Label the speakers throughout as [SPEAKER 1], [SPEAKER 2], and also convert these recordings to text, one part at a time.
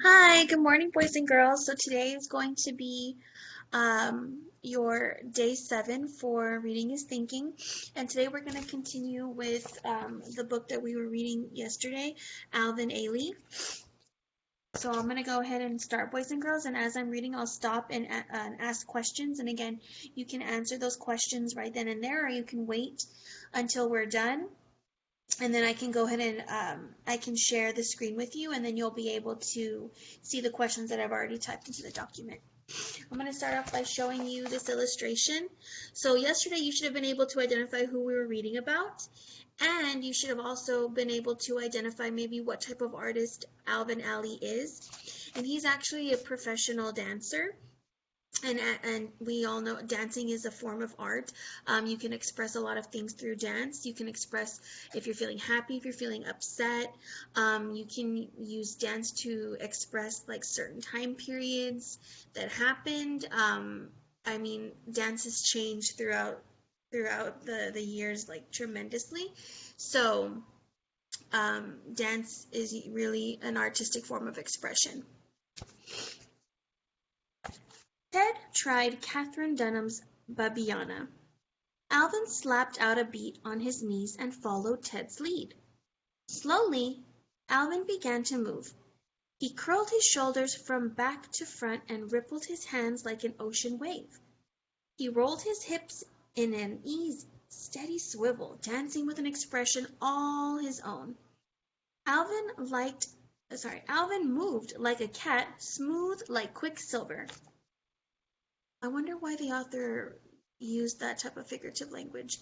[SPEAKER 1] Hi, good morning, boys and girls. So today is going to be your day 7 for Reading is Thinking. And today we're going to continue with the book that we were reading yesterday, Alvin Ailey. So I'm going to go ahead and start, boys and girls. And as I'm reading, I'll stop and ask questions. And again, you can answer those questions right then and there, or you can wait until we're done, and then I can go ahead and I can share the screen with you, and then you'll be able to see the questions that I've already typed into the document. I'm going to start off by showing you this illustration. So yesterday you should have been able to identify who we were reading about, and you should have also been able to identify maybe what type of artist Alvin Ailey is. And he's actually a professional dancer. And we all know dancing is a form of art. You can express a lot of things through dance. You can express if you're feeling happy, if you're feeling upset. You can use dance to express like certain time periods that happened. I mean, dance has changed throughout the years like tremendously. So dance is really an artistic form of expression. Ted tried Katherine Dunham's Babiana. Alvin slapped out a beat on his knees and followed Ted's lead. Slowly, Alvin began to move. He curled his shoulders from back to front and rippled his hands like an ocean wave. He rolled his hips in an easy, steady swivel, dancing with an expression all his own. Alvin moved like a cat, smooth like quicksilver. I wonder why the author used that type of figurative language.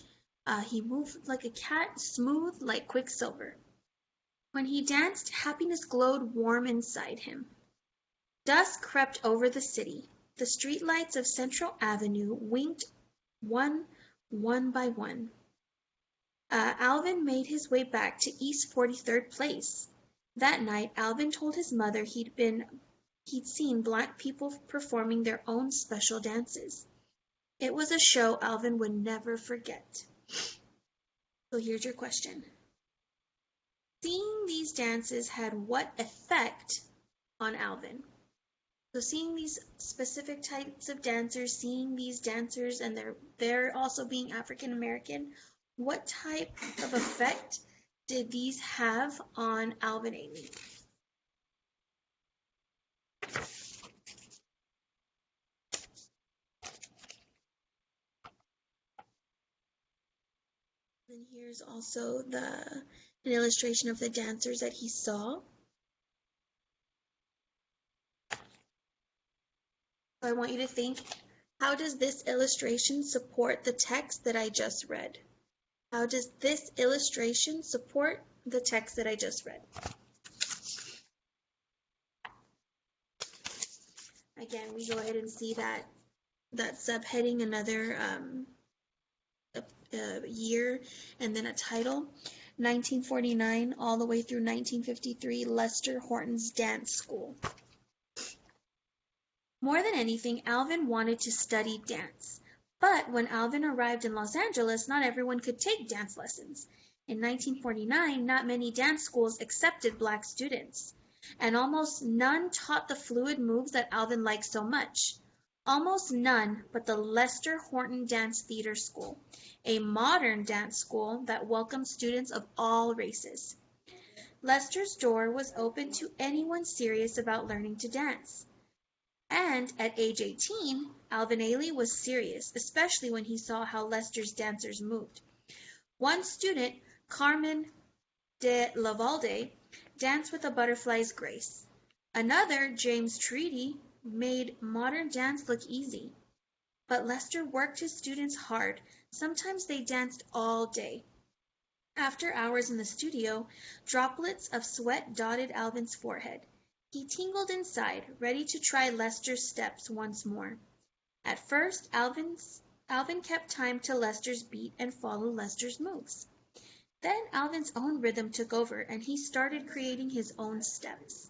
[SPEAKER 1] He moved like a cat, smooth like quicksilver. When he danced, happiness glowed warm inside him. Dusk crept over the city. The streetlights of Central Avenue winked one by one. Alvin made his way back to East 43rd Place. That night, Alvin told his mother he'd seen black people performing their own special dances. It was a show Alvin would never forget. So here's your question. Seeing these dances had what effect on Alvin? So seeing these specific types of dancers, seeing these dancers, and they're also being African American, what type of effect did these have on Alvin Ailey? And here's also an illustration of the dancers that he saw. I want you to think, how does this illustration support the text that I just read? How does this illustration support the text that I just read? Again, we go ahead and see that subheading, another year, and then a title. 1949 all the way through 1953, Lester Horton's Dance School. More than anything, Alvin wanted to study dance. But when Alvin arrived in Los Angeles, not everyone could take dance lessons. In 1949, not many dance schools accepted black students, and almost none taught the fluid moves that Alvin liked so much. Almost none but the Lester Horton Dance Theater School, a modern dance school that welcomed students of all races. Lester's door was open to anyone serious about learning to dance. And at age 18, Alvin Ailey was serious, especially when he saw how Lester's dancers moved. One student, Carmen de Lavalde, danced with a butterfly's grace. Another, James Treaty, made modern dance look easy. But Lester worked his students hard. Sometimes they danced all day. After hours in the studio, droplets of sweat dotted Alvin's forehead. He tingled inside, ready to try Lester's steps once more. At first, Alvin kept time to Lester's beat and followed Lester's moves. Then Alvin's own rhythm took over, and he started creating his own steps.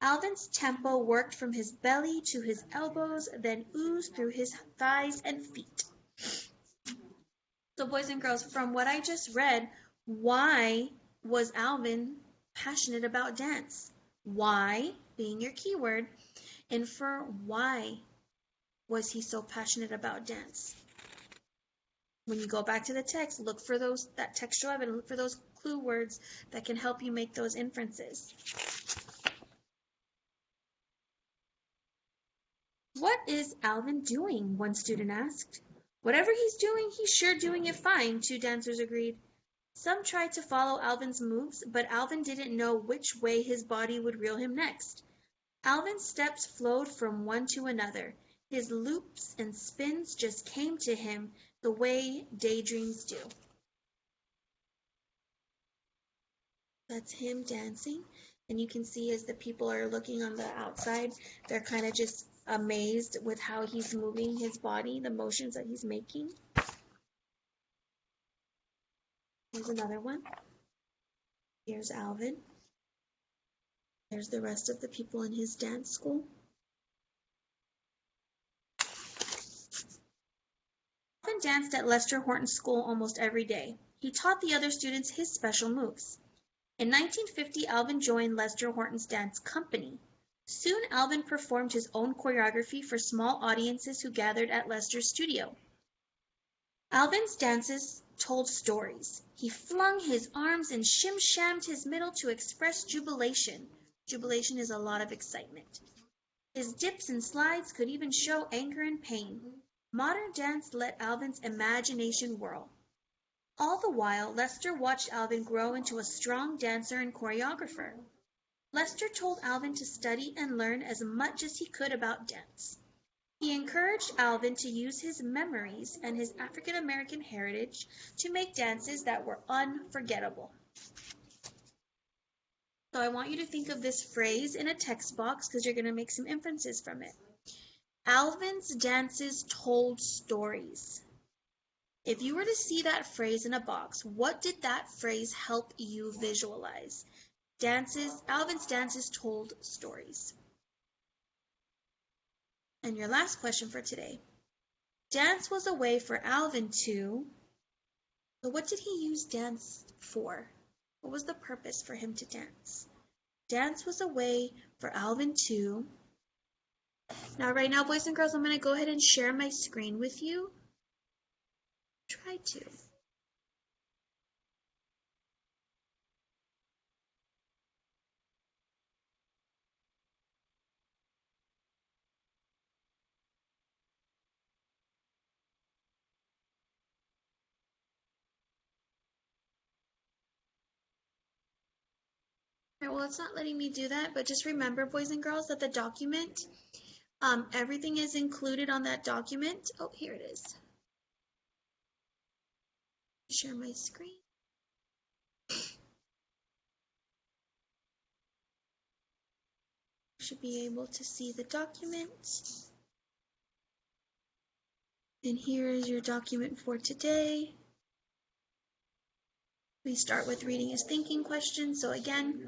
[SPEAKER 1] Alvin's tempo worked from his belly to his elbows, then oozed through his thighs and feet. So boys and girls, from what I just read, why was Alvin passionate about dance? why being your keyword, infer why was he so passionate about dance. When you go back to the text, look for that textual evidence, look for those clue words that can help you make those inferences. What is Alvin doing? One student asked. Whatever he's doing, he's sure doing it fine, two dancers agreed. Some tried to follow Alvin's moves, but Alvin didn't know which way his body would reel him next. Alvin's steps flowed from one to another. His loops and spins just came to him the way daydreams do. That's him dancing. And you can see as the people are looking on the outside, they're kind of just amazed with how he's moving his body, the motions that he's making. Here's another one. Here's Alvin. There's the rest of the people in his dance school. Alvin danced at Lester Horton's school almost every day. He taught the other students his special moves. In 1950, Alvin joined Lester Horton's dance company. Soon, Alvin performed his own choreography for small audiences who gathered at Lester's studio. Alvin's dances told stories. He flung his arms and shim-shammed his middle to express jubilation. Jubilation is a lot of excitement. His dips and slides could even show anger and pain. Modern dance let Alvin's imagination whirl. All the while, Lester watched Alvin grow into a strong dancer and choreographer. Lester told Alvin to study and learn as much as he could about dance. He encouraged Alvin to use his memories and his African American heritage to make dances that were unforgettable. So I want you to think of this phrase in a text box because you're going to make some inferences from it. Alvin's dances told stories. If you were to see that phrase in a box, what did that phrase help you visualize? Alvin's dances told stories. And your last question for today. Dance was a way for Alvin to... So what did he use dance for? What was the purpose for him to dance? Dance was a way for Alvin to... Now, right now, boys and girls, I'm going to go ahead and share my screen with you. Try to. Alright, well, it's not letting me do that, but just remember, boys and girls, that the document, everything is included on that document. Oh, here it is. Share my screen. Should be able to see the document. And here is your document for today. We start with reading is thinking questions. So again,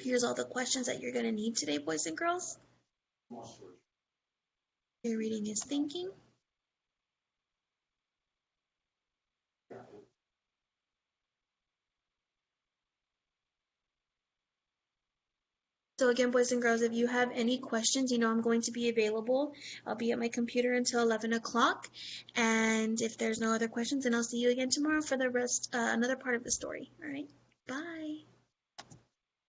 [SPEAKER 1] here's all the questions that you're going to need today, boys and girls. Your reading is thinking. So again, boys and girls, if you have any questions, you know I'm going to be available. I'll be at my computer until 11 o'clock. And if there's no other questions, then I'll see you again tomorrow for the rest, another part of the story. All right, bye.